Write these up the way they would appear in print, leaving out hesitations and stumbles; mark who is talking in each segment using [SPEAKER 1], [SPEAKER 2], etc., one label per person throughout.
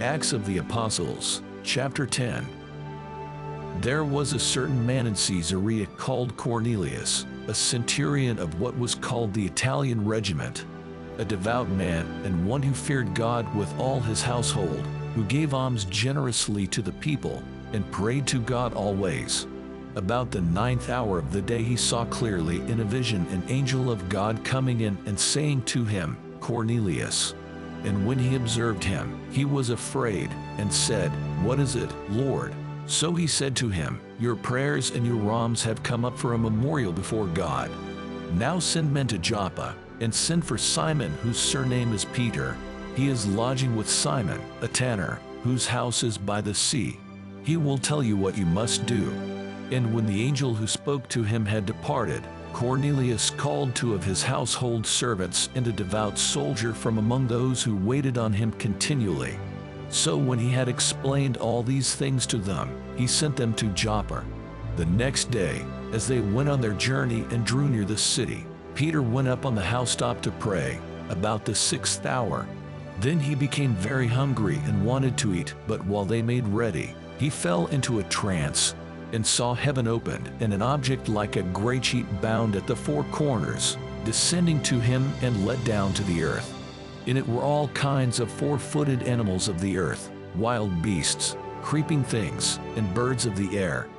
[SPEAKER 1] Acts of the Apostles, chapter 10. There was a certain man in Caesarea called Cornelius, a centurion of what was called the Italian Regiment, a devout man and one who feared God with all his household, who gave alms generously to the people and prayed to God always. About the 9th hour of the day he saw clearly in a vision an angel of God coming in and saying to him, Cornelius. And when he observed him, he was afraid and said, What is it, Lord? So he said to him, Your prayers and your alms have come up for a memorial before God. Now send men to Joppa, and send for Simon, whose surname is Peter. He is lodging with Simon, a tanner, whose house is by the sea. He will tell you what you must do. And when the angel who spoke to him had departed, Cornelius called 2 of his household servants and a devout soldier from among those who waited on him continually. So when he had explained all these things to them, he sent them to Joppa. The next day, as they went on their journey and drew near the city, Peter went up on the housetop to pray, about the 6th hour. Then he became very hungry and wanted to eat, but while they made ready, he fell into a trance, and saw heaven opened, and an object like a great sheet bound at the 4 corners, descending to him and let down to the earth. In it were all kinds of 4-footed animals of the earth, wild beasts, creeping things, and birds of the air.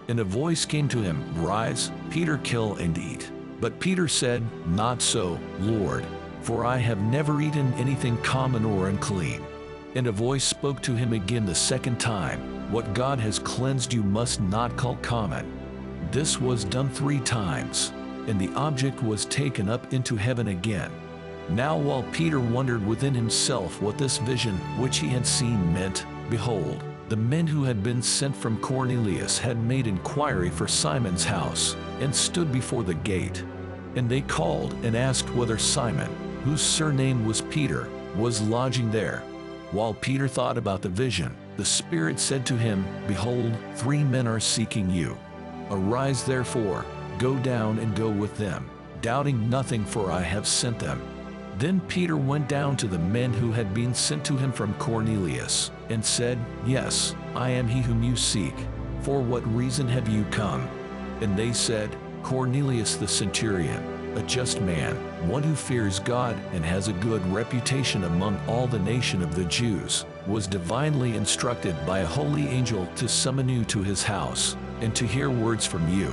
[SPEAKER 1] And a voice came to him, Rise, Peter, kill and eat. But Peter said, Not so, Lord, for I have never eaten anything common or unclean. And a voice spoke to him again the 2nd time, What God has cleansed you must not call common. This was done 3 times, and the object was taken up into heaven again. Now while Peter wondered within himself what this vision which he had seen meant, behold, the men who had been sent from Cornelius had made inquiry for Simon's house, and stood before the gate. And they called and asked whether Simon, whose surname was Peter, was lodging there. While Peter thought about the vision, the Spirit said to him, Behold, 3 men are seeking you. Arise therefore, go down and go with them, doubting nothing, for I have sent them. Then Peter went down to the men who had been sent to him from Cornelius, and said, Yes, I am he whom you seek. For what reason have you come? And they said, Cornelius the centurion, a just man, one who fears God and has a good reputation among all the nation of the Jews, was divinely instructed by a holy angel to summon you to his house, and to hear words from you.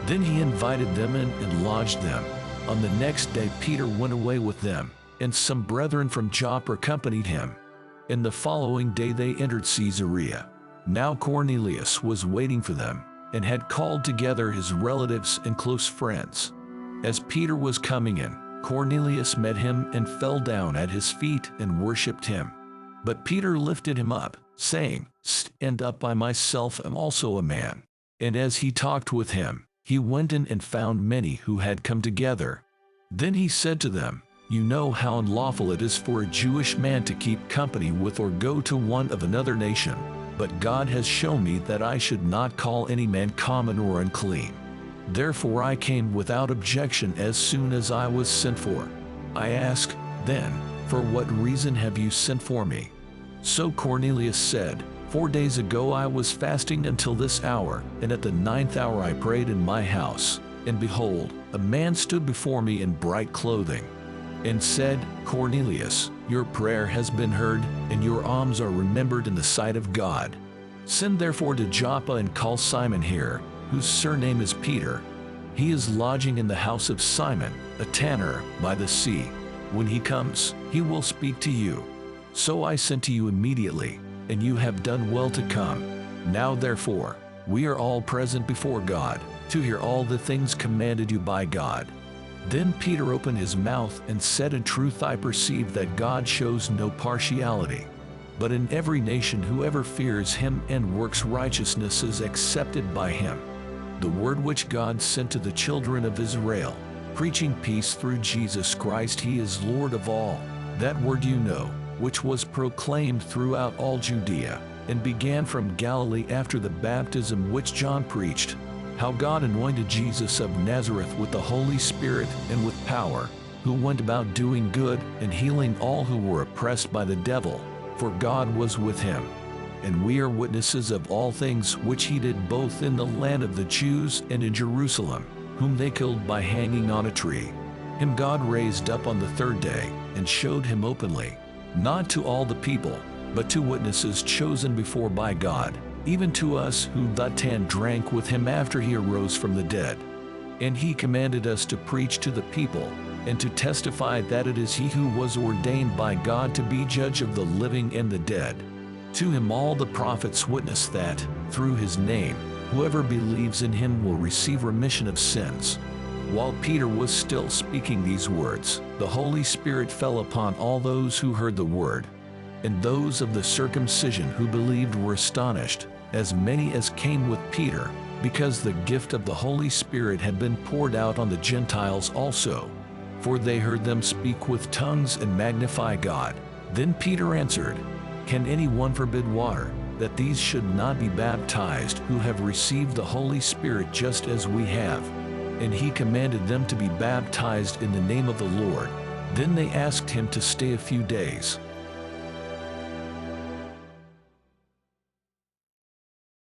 [SPEAKER 1] Then he invited them in and lodged them. On the next day Peter went away with them, and some brethren from Joppa accompanied him. And the following day they entered Caesarea. Now Cornelius was waiting for them, and had called together his relatives and close friends. As Peter was coming in, Cornelius met him and fell down at his feet and worshipped him. But Peter lifted him up, saying, Stand up, I myself am also a man. And as he talked with him, he went in and found many who had come together. Then he said to them, You know how unlawful it is for a Jewish man to keep company with or go to one of another nation. But God has shown me that I should not call any man common or unclean. Therefore I came without objection as soon as I was sent for. I ask, then, for what reason have you sent for me? So Cornelius said, 4 days ago I was fasting until this hour, and at the 9th hour I prayed in my house. And behold, a man stood before me in bright clothing, and said, Cornelius, your prayer has been heard, and your alms are remembered in the sight of God. Send therefore to Joppa and call Simon here, whose surname is Peter. He is lodging in the house of Simon, a tanner, by the sea. When he comes, he will speak to you. So I sent to you immediately, and you have done well to come. Now therefore, we are all present before God, to hear all the things commanded you by God. Then Peter opened his mouth and said, In truth I perceive that God shows no partiality, but in every nation whoever fears him and works righteousness is accepted by him. The word which God sent to the children of Israel, preaching peace through Jesus Christ, he is Lord of all. That word you know, which was proclaimed throughout all Judea, and began from Galilee after the baptism which John preached, how God anointed Jesus of Nazareth with the Holy Spirit and with power, who went about doing good and healing all who were oppressed by the devil, for God was with him. And we are witnesses of all things which he did both in the land of the Jews and in Jerusalem, whom they killed by hanging on a tree. Him God raised up on the third day, and showed him openly, not to all the people, but to witnesses chosen before by God, even to us who that time drank with him after he arose from the dead. And he commanded us to preach to the people, and to testify that it is he who was ordained by God to be judge of the living and the dead. To him all the prophets witness that, through his name, whoever believes in him will receive remission of sins. While Peter was still speaking these words, the Holy Spirit fell upon all those who heard the word. And those of the circumcision who believed were astonished, as many as came with Peter, because the gift of the Holy Spirit had been poured out on the Gentiles also. For they heard them speak with tongues and magnify God. Then Peter answered, Can anyone forbid water, that these should not be baptized who have received the Holy Spirit just as we have? And he commanded them to be baptized in the name of the Lord. Then they asked him to stay a few days.